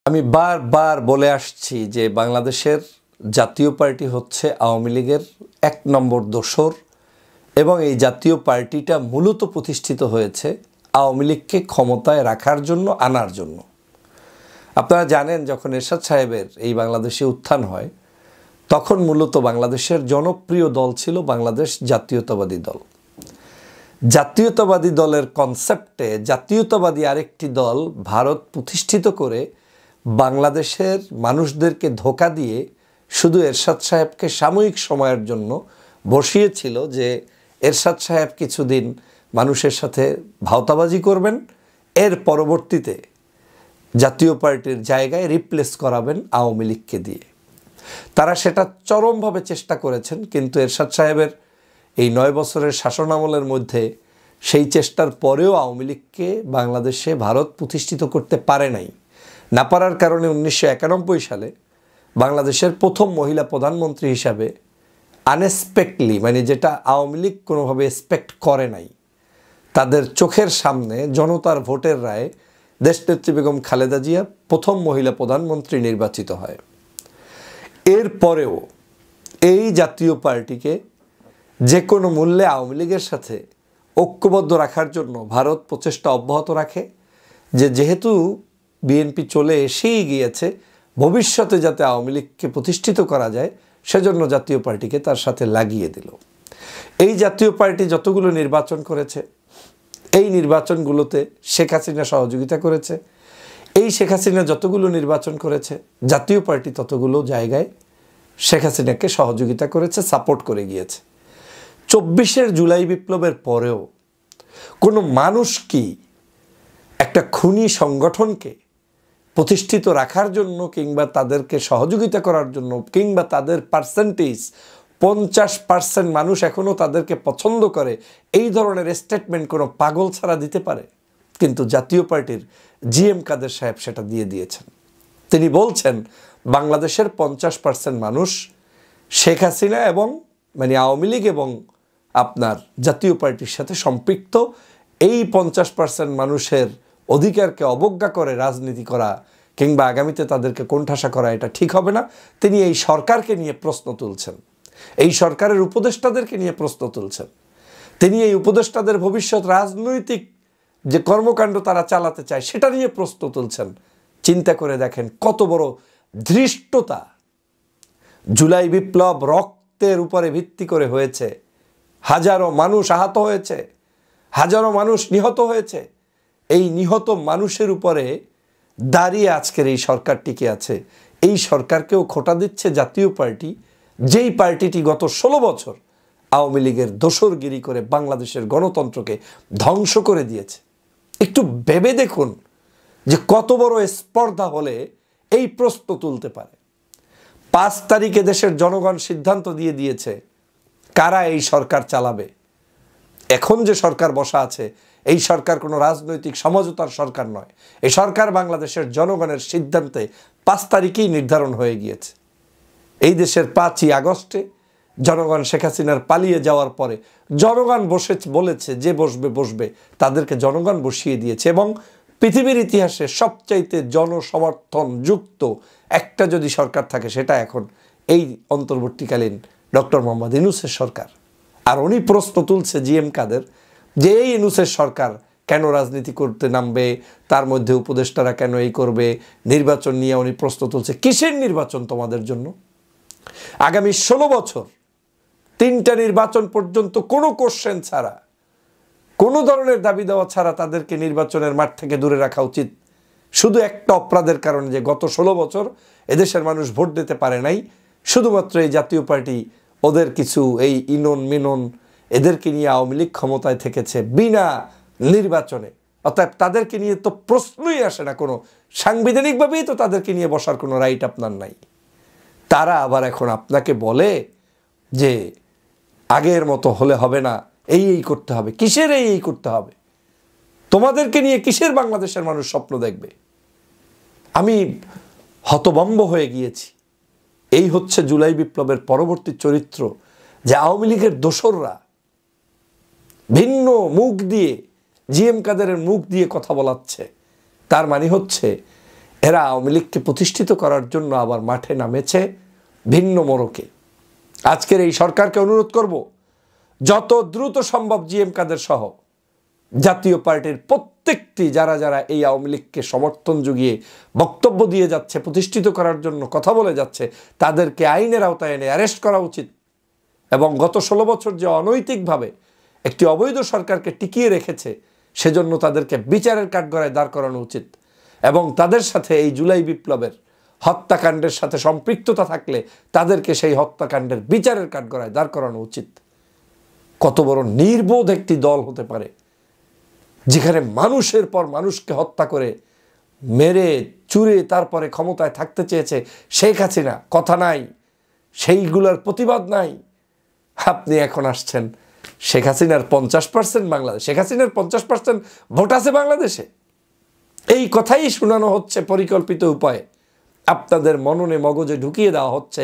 আমি বারবার বলে আসছি যে বাংলাদেশের জাতীয় পার্টি হচ্ছে আওয়ামী লীগের এক নম্বর দোসর এবং এই জাতীয় পার্টিটা মূলত প্রতিষ্ঠিত হয়েছে আওয়ামী লীগকে ক্ষমতায় রাখার জন্য, আনার জন্য। আপনারা জানেন যখন এরশাদ সাহেবের এই বাংলাদেশে উত্থান হয় তখন মূলত বাংলাদেশের জনপ্রিয় দল ছিল বাংলাদেশ জাতীয়তাবাদী দল। জাতীয়তাবাদী দলের কনসেপ্টে জাতীয়তাবাদী আরেকটি দল ভারত প্রতিষ্ঠিত করে বাংলাদেশের মানুষদেরকে ধোঁকা দিয়ে শুধু এরশাদ সাহেবকে সাময়িক সময়ের জন্য বসিয়েছিল যে এরশাদ সাহেব কিছুদিন মানুষের সাথে ভাওতাবাজি করবেন, এর পরবর্তীতে জাতীয় পার্টির জায়গায় রিপ্লেস করাবেন আওয়ামী লীগকে দিয়ে। তারা সেটা চরমভাবে চেষ্টা করেছেন, কিন্তু এরশাদ সাহেবের এই 9 বছরের শাসনামলের মধ্যে সেই চেষ্টার পরেও আওয়ামী লীগকে বাংলাদেশে ভারত প্রতিষ্ঠিত করতে পারে নাই। না পারার কারণে 1991 সালে বাংলাদেশের প্রথম মহিলা প্রধানমন্ত্রী হিসাবে আনএক্সপেক্টলি, মানে যেটা আওয়ামী লীগ কোনোভাবে এক্সপেক্ট করে নাই, তাদের চোখের সামনে জনতার ভোটের রায়ে দেশনেত্রী বেগম খালেদা জিয়া প্রথম মহিলা প্রধানমন্ত্রী নির্বাচিত হয়। এরপরেও এই জাতীয় পার্টিকে যে কোনো মূল্যে আওয়ামী লীগের সাথে ঐক্যবদ্ধ রাখার জন্য ভারত প্রচেষ্টা অব্যাহত রাখে যে যেহেতু বিএনপি চলে এসেই গিয়েছে, ভবিষ্যতে যাতে আওয়ামী লীগকে প্রতিষ্ঠিত করা যায় সেজন্য জাতীয় পার্টিকে তার সাথে লাগিয়ে দিল। এই জাতীয় পার্টি যতগুলো নির্বাচন করেছে, এই নির্বাচনগুলোতে শেখ হাসিনা সহযোগিতা করেছে। এই শেখ হাসিনা যতগুলো নির্বাচন করেছে, জাতীয় পার্টি ততগুলো জায়গায় শেখ হাসিনাকে সহযোগিতা করেছে, সাপোর্ট করে গিয়েছে। 24 জুলাই বিপ্লবের পরেও কোনো মানুষ কি একটা খুনি সংগঠনকে প্রতিষ্ঠিত রাখার জন্য কিংবা তাদেরকে সহযোগিতা করার জন্য কিংবা তাদের পার্সেন্টেজ 50% মানুষ এখনও তাদেরকে পছন্দ করে, এই ধরনের স্টেটমেন্ট কোনো পাগল ছাড়া দিতে পারে? কিন্তু জাতীয় পার্টির জিএম কাদের সাহেব সেটা দিয়ে দিয়েছেন। তিনি বলছেন বাংলাদেশের 50% মানুষ শেখ হাসিনা এবং মানে আওয়ামী লীগ এবং আপনার জাতীয় পার্টির সাথে সম্পৃক্ত। এই 50% মানুষের অধিকারকে অবজ্ঞা করে রাজনীতি করা কিংবা আগামীতে তাদেরকে কোণঠাসা করা এটা ঠিক হবে না। তিনি এই সরকারকে নিয়ে প্রশ্ন তুলছেন, এই সরকারের উপদেষ্টাদেরকে নিয়ে প্রশ্ন তুলছেন। তিনি এই উপদেষ্টাদের ভবিষ্যৎ রাজনৈতিক যে কর্মকাণ্ড তারা চালাতে চায় সেটা নিয়ে প্রশ্ন তুলছেন। চিন্তা করে দেখেন কত বড় ধৃষ্টতা। জুলাই বিপ্লব রক্তের উপরে ভিত্তি করে হয়েছে, হাজারো মানুষ আহত হয়েছে, হাজারো মানুষ নিহত হয়েছে। এই নিহত মানুষের উপরে দাঁড়িয়ে আজকের এই সরকার টিকে আছে। এই সরকারকেও খোঁটা দিচ্ছে জাতীয় পার্টি, যেই পার্টিটি গত 16 বছর আওয়ামী লীগের দোসরগিরি করে বাংলাদেশের গণতন্ত্রকে ধ্বংস করে দিয়েছে। একটু ভেবে দেখুন যে কত বড় স্পর্ধা হলে এই প্রশ্ন তুলতে পারে। 5 তারিখে দেশের জনগণ সিদ্ধান্ত দিয়ে দিয়েছে কারা এই সরকার চালাবে। এখন যে সরকার বসা আছে এই সরকার কোনো রাজনৈতিক সমঝোতার সরকার নয়। এই সরকার বাংলাদেশের জনগণের সিদ্ধান্তে 5 তারিখেই নির্ধারণ হয়ে গিয়েছে। এই দেশের 5ই আগস্টে জনগণ শেখ হাসিনার পালিয়ে যাওয়ার পরে জনগণ বলেছে যে বসবে বসবে, তাদেরকে জনগণ বসিয়ে দিয়েছে। এবং পৃথিবীর ইতিহাসে সবচাইতে জনসমর্থন যুক্ত একটা যদি সরকার থাকে সেটা এখন এই অন্তর্বর্তীকালীন ডক্টর মোহাম্মদ ইউনূসের সরকার। আর উনি প্রশ্ন তুলছে জিএম কাদের যে এই ইউনূসের সরকার কেন রাজনীতি করতে নামবে, তার মধ্যে উপদেষ্টারা কেন এই করবে, নির্বাচন নিয়ে উনি প্রশ্ন তুলছে। কিসের নির্বাচন তোমাদের জন্য? আগামী 16 বছর 3টা নির্বাচন পর্যন্ত কোনো কোশ্চেন ছাড়া, কোনো ধরনের দাবি দেওয়া ছাড়া তাদেরকে নির্বাচনের মাঠ থেকে দূরে রাখা উচিত। শুধু একটা অপরাধের কারণে যে গত 16 বছর এদেশের মানুষ ভোট দিতে পারে নাই, শুধুমাত্র এই জাতীয় পার্টি ওদের কিছু এই ইনন মিনন এদেরকে নিয়ে আওয়ামী লীগ ক্ষমতায় থেকেছে বিনা নির্বাচনে। অর্থাৎ তাদেরকে নিয়ে তো প্রশ্নই আসে না, কোনো সাংবিধানিকভাবেই তো তাদেরকে নিয়ে বসার কোনো রাইট আপনার নাই। তারা আবার এখন আপনাকে বলে যে আগের মতো হলে হবে না, এই করতে হবে। কিসের এই করতে হবে? তোমাদেরকে নিয়ে কিসের বাংলাদেশের মানুষ স্বপ্ন দেখবে? আমি হতভম্ব হয়ে গিয়েছি। এই হচ্ছে জুলাই বিপ্লবের পরবর্তী চরিত্র, যে আওয়ামী লীগের দোসররা ভিন্ন মুখ দিয়ে জিএম কাদেরের মুখ দিয়ে কথা বলাচ্ছে। তার মানে হচ্ছে এরা আওয়ামী লীগকে প্রতিষ্ঠিত করার জন্য আবার মাঠে নামেছে ভিন্ন মোড়কে। আজকের এই সরকারকে অনুরোধ করব, যত দ্রুত সম্ভব জিএম কাদের সহ জাতীয় পার্টির প্রত্যেকটি যারা যারা এই আওয়ামী লীগকে সমর্থন জুগিয়ে বক্তব্য দিয়ে যাচ্ছে, প্রতিষ্ঠিত করার জন্য কথা বলে যাচ্ছে, তাদেরকে আইনের আওতায় এনে অ্যারেস্ট করা উচিত। এবং গত 16 বছর যে অনৈতিকভাবে একটি অবৈধ সরকারকে টিকিয়ে রেখেছে, সেজন্য তাদেরকে বিচারের কাঠগড়ায় দাঁড় করানো উচিত। এবং তাদের সাথে এই জুলাই বিপ্লবের হত্যাকাণ্ডের সাথে সম্পৃক্ততা থাকলে তাদেরকে সেই হত্যাকাণ্ডের বিচারের কাঠগড়ায় দাঁড় করানো উচিত। কত বড় নির্বোধ একটি দল হতে পারে, যেখানে মানুষের পর মানুষকে হত্যা করে মেরে চুরে তারপরে ক্ষমতায় থাকতে চেয়েছে শেখ হাসিনা। কথা নাই, সেইগুলোর প্রতিবাদ নাই। আপনি এখন আসছেন শেখ হাসিনার 50% বাংলাদেশ, শেখ হাসিনার 50% ভোট আছে বাংলাদেশে, এই কথাই শোনানো হচ্ছে পরিকল্পিত উপায়ে। আপনাদের মননে মগজে ঢুকিয়ে দেওয়া হচ্ছে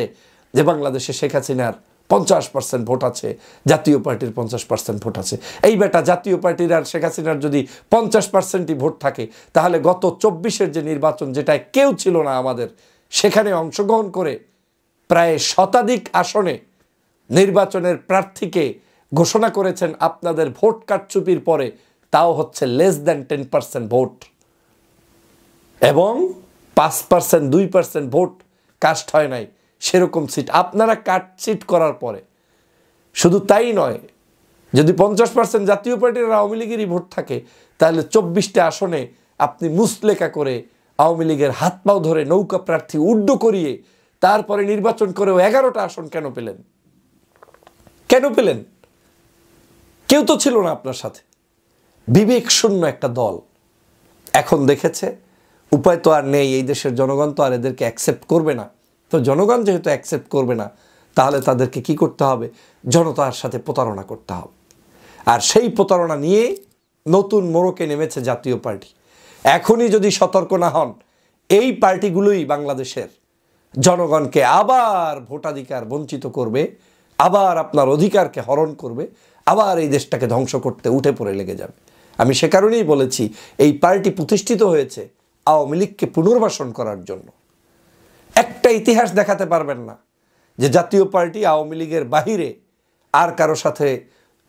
যে বাংলাদেশে শেখ হাসিনার 50% ভোট আছে, জাতীয় পার্টির 50% ভোট আছে। এই বেটা, জাতীয় পার্টির আর শেখ হাসিনার যদি 50%ই ভোট থাকে, তাহলে গত 24-এর যে নির্বাচন, যেটায় কেউ ছিল না আমাদের, সেখানে অংশগ্রহণ করে প্রায় শতাধিক আসনে নির্বাচনের প্রার্থীকে ঘোষণা করেছেন আপনাদের ভোট কারচুপির পরে, তাও হচ্ছে লেস দ্যান 10% ভোট, এবং 5% 2% ভোট কাস্ট হয় নাই সেরকম সিট আপনারা কাটচিট করার পরে। শুধু তাই নয়, যদি 50% জাতীয় পার্টির আর আওয়ামী লীগেরই ভোট থাকে, তাহলে 24টা আসনে আপনি মুসলেকা করে আওয়ামী লীগের হাত পাও ধরে নৌকা প্রার্থী উড্ড করিয়ে তারপরে নির্বাচন করেও 11টা আসন কেন পেলেন? কেন পেলেন? কেউ তো ছিল না আপনার সাথে। বিবেক শূন্য একটা দল। এখন দেখেছে উপায় তো আর নেই, এই দেশের জনগণ তো আর এদেরকে অ্যাকসেপ্ট করবে না। তো জনগণ যেহেতু অ্যাকসেপ্ট করবে না, তাহলে তাদেরকে কি করতে হবে? জনতার সাথে প্রতারণা করতে হবে। আর সেই প্রতারণা নিয়ে নতুন মোড়কে নেমেছে জাতীয় পার্টি। এখনই যদি সতর্ক না হন, এই পার্টিগুলোই বাংলাদেশের জনগণকে আবার ভোটাধিকার বঞ্চিত করবে, আবার আপনার অধিকারকে হরণ করবে, আবার এই দেশটাকে ধ্বংস করতে উঠে পড়ে লেগে যাবে। আমি সে কারণেই বলেছি, এই পার্টি প্রতিষ্ঠিত হয়েছে আওয়ামী লীগকে পুনর্বাসন করার জন্য। একটা ইতিহাস দেখাতে পারবেন না যে জাতীয় পার্টি আওয়ামী লীগের বাহিরে আর কারো সাথে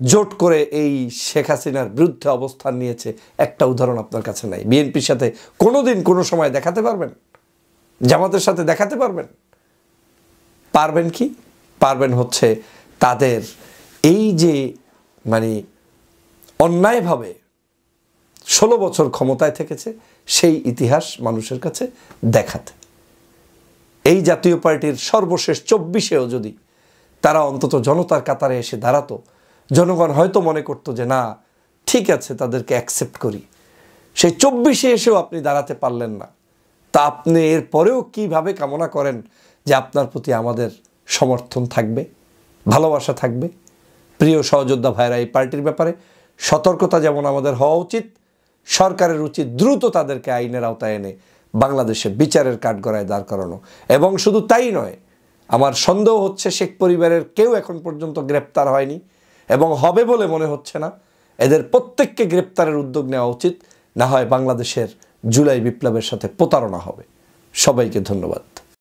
জোট করে এই শেখ হাসিনার বিরুদ্ধে অবস্থান নিয়েছে। একটা উদাহরণ আপনার কাছে নাই। বিএনপির সাথে কোনোদিন কোনো সময় দেখাতে পারবেন? জামাতের সাথে দেখাতে পারবেন? পারবেন কি? পারবেন হচ্ছে তাদের এই যে অন্যায়ভাবে 16 বছর ক্ষমতায় থেকেছে, সেই ইতিহাস মানুষের কাছে দেখাতে। এই জাতীয় পার্টির সর্বশেষ 24-এও যদি তারা অন্তত জনতার কাতারে এসে দাঁড়াতো, জনগণ হয়তো মনে করতো যে না, ঠিক আছে, তাদেরকে অ্যাকসেপ্ট করি। সেই 24-এ এসেও আপনি দাঁড়াতে পারলেন না, তা আপনি এর পরেও কীভাবে কামনা করেন যে আপনার প্রতি আমাদের সমর্থন থাকবে, ভালোবাসা থাকবে? প্রিয় সহযোদ্ধা ভাইরা, এই পার্টির ব্যাপারে সতর্কতা যেমন আমাদের হওয়া উচিত, সরকারের উচিত দ্রুত তাদেরকে আইনের আওতায় এনে বাংলাদেশে বিচারের কাঠগড়ায় দাঁড় করানো। এবং শুধু তাই নয়, আমার সন্দেহ হচ্ছে শেখ পরিবারের কেউ এখন পর্যন্ত গ্রেপ্তার হয়নি এবং হবে বলে মনে হচ্ছে না। এদের প্রত্যেককে গ্রেপ্তারের উদ্যোগ নেওয়া উচিত, না হয় বাংলাদেশের জুলাই বিপ্লবের সাথে প্রতারণা হবে। সবাইকে ধন্যবাদ।